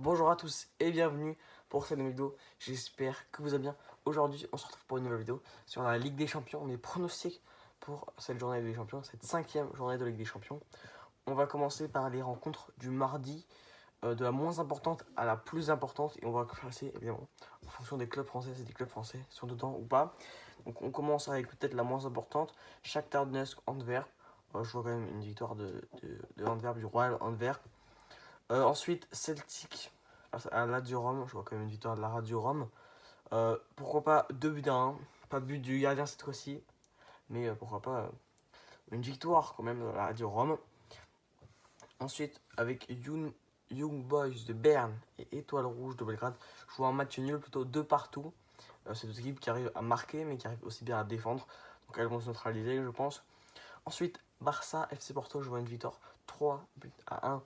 Bonjour à tous et bienvenue pour cette nouvelle vidéo, j'espère que vous allez bien. Aujourd'hui on se retrouve pour une nouvelle vidéo sur la Ligue des Champions, mes pronostics pour cette journée de Ligue des Champions, cette 5e journée de Ligue des Champions. On va commencer par les rencontres du mardi, de la moins importante à la plus importante, et on va classer évidemment en fonction des clubs français, si des clubs français sont dedans ou pas. Donc on commence avec peut-être la moins importante, Shakhtar Donetsk Antwerp. Je vois quand même une victoire de Antwerp, du Royal Antwerp. Ensuite, Celtic face à Lazio Rome. Je vois quand même une victoire de la Lazio Rome. Pourquoi pas 2 buts à 1. Pas de but du gardien cette fois-ci. Mais pourquoi pas une victoire quand même de la Lazio Rome. Ensuite, avec Young Boys de Berne et Étoile Rouge de Belgrade, je vois un match nul, plutôt 2 partout. C'est deux équipes qui arrivent à marquer, mais qui arrivent aussi bien à défendre. Donc elles vont se neutraliser, je pense. Ensuite, Barça FC Porto, je vois une victoire 3 buts à 1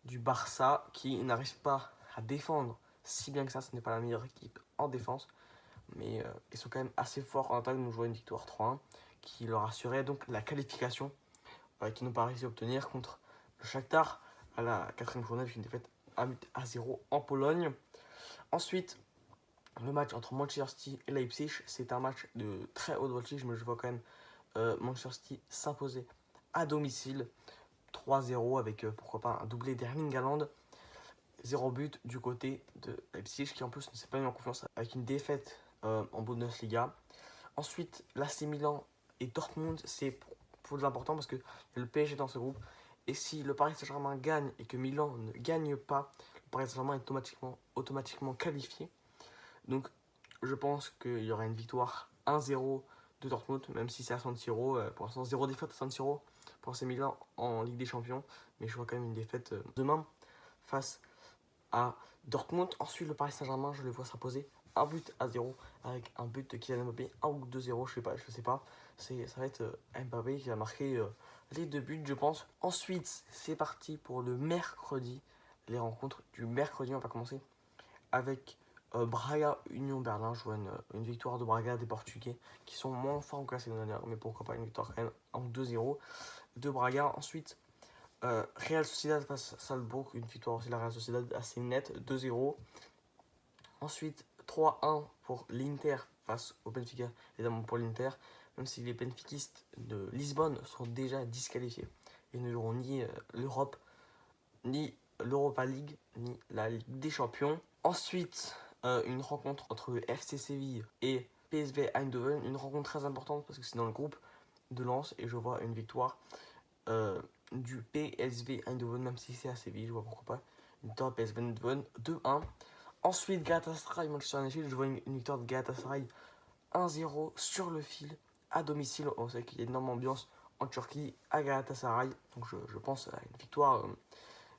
du Barça qui n'arrive pas à défendre si bien que ça. Ce n'est pas la meilleure équipe en défense, mais ils sont quand même assez forts en attaque. Nous jouons une victoire 3-1 qui leur assurait donc la qualification, qui n'ont pas réussi à obtenir contre le Shakhtar à la 4e journée avec une défaite 1-0 en Pologne. Ensuite, le match entre Manchester City et Leipzig, c'est un match de très haute voltige, mais je vois quand même Manchester City s'imposer à domicile 3-0 avec pourquoi pas un doublé d'Erling Haaland. 0 but du côté de Leipzig qui en plus ne s'est pas mis en confiance avec une défaite en Bundesliga. Ensuite, l'AC Milan et Dortmund, c'est plus important parce que le PSG est dans ce groupe. Et si le Paris Saint-Germain gagne et que Milan ne gagne pas, le Paris Saint-Germain est automatiquement qualifié. Donc je pense qu'il y aura une victoire 1-0 de Dortmund, même si c'est à San Siro. Pour l'instant, 0 défaite à San Siro pour AC Milan en Ligue des Champions. Mais je vois quand même une défaite demain face à Dortmund. Ensuite, le Paris Saint-Germain, je le vois s'imposer 1-0 avec un but de Kylian Mbappé, 1 ou 2-0, je sais pas. Ça va être Mbappé qui va marquer les 2 buts, je pense. Ensuite, c'est parti pour le mercredi. Les rencontres du mercredi, on va commencer avec Braga Union Berlin. Je vois une victoire de Braga, des Portugais qui sont moins forts que la saison dernière, mais pourquoi pas une victoire quand même 1 ou 2-0 de Braga. Ensuite, Real Sociedad face à Salzbourg, une victoire aussi de la Real Sociedad assez nette, 2-0. Ensuite, 3-1 pour l'Inter face au Benfica, évidemment pour l'Inter, même si les benfiquistes de Lisbonne sont déjà disqualifiés. Ils ne joueront ni l'Europe, ni l'Europa League, ni la Ligue des Champions. Ensuite, une rencontre entre le FC Séville et PSV Eindhoven, une rencontre très importante parce que c'est dans le groupe de Lens et je vois une victoire du PSV Eindhoven, même si c'est à Séville, je vois pourquoi pas. Une victoire de PSV Eindhoven 2-1. Ensuite, Galatasaray Manchester United, je vois une victoire de Galatasaray 1-0 sur le fil à domicile. On sait qu'il y a une énorme ambiance en Turquie à Galatasaray, donc je pense à une victoire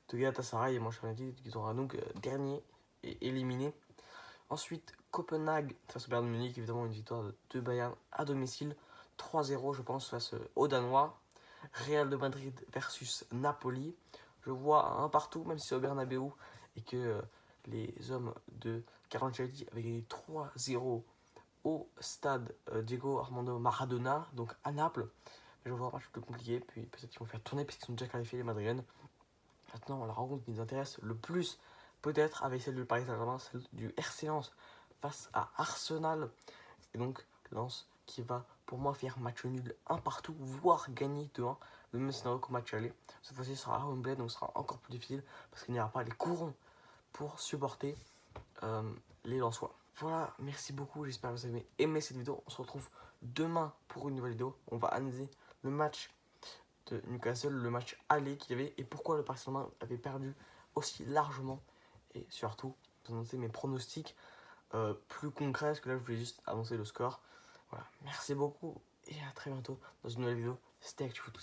de Galatasaray et Manchester United qui sera donc dernier et éliminé. Ensuite, Copenhague face au Bayern Munich, évidemment une victoire de Bayern à domicile 3-0, je pense, face aux Danois. Real de Madrid versus Napoli. Je vois un partout, même si c'est au Bernabeu et que les hommes de Carlo Ancelotti avaient gagné 3-0 au stade Diego Armando Maradona, donc à Naples. Mais je vois un match plus compliqué, puis peut-être qu'ils vont faire tourner puisqu'ils sont déjà qualifiés les Madrilènes. Maintenant, la rencontre qui nous intéresse le plus, peut-être avec celle du Paris Saint-Germain, celle du RC Lens face à Arsenal. Et donc, Lens qui va pour moi faire match nul 1 partout, voire gagner 2-1. Le même scénario qu'au match aller. Cette fois-ci, ce sera à Wembley, donc ce sera encore plus difficile parce qu'il n'y aura pas les courants pour supporter les Lensois. Voilà, merci beaucoup, j'espère que vous avez aimé cette vidéo. On se retrouve demain pour une nouvelle vidéo. On va analyser le match de Newcastle, le match aller qu'il y avait et pourquoi le Paris Saint-Germain avait perdu aussi largement. Et surtout, vous annoncer mes pronostics plus concrets, parce que là je voulais juste annoncer le score. Voilà, merci beaucoup et à très bientôt dans une nouvelle vidéo. C'était ActuFoot.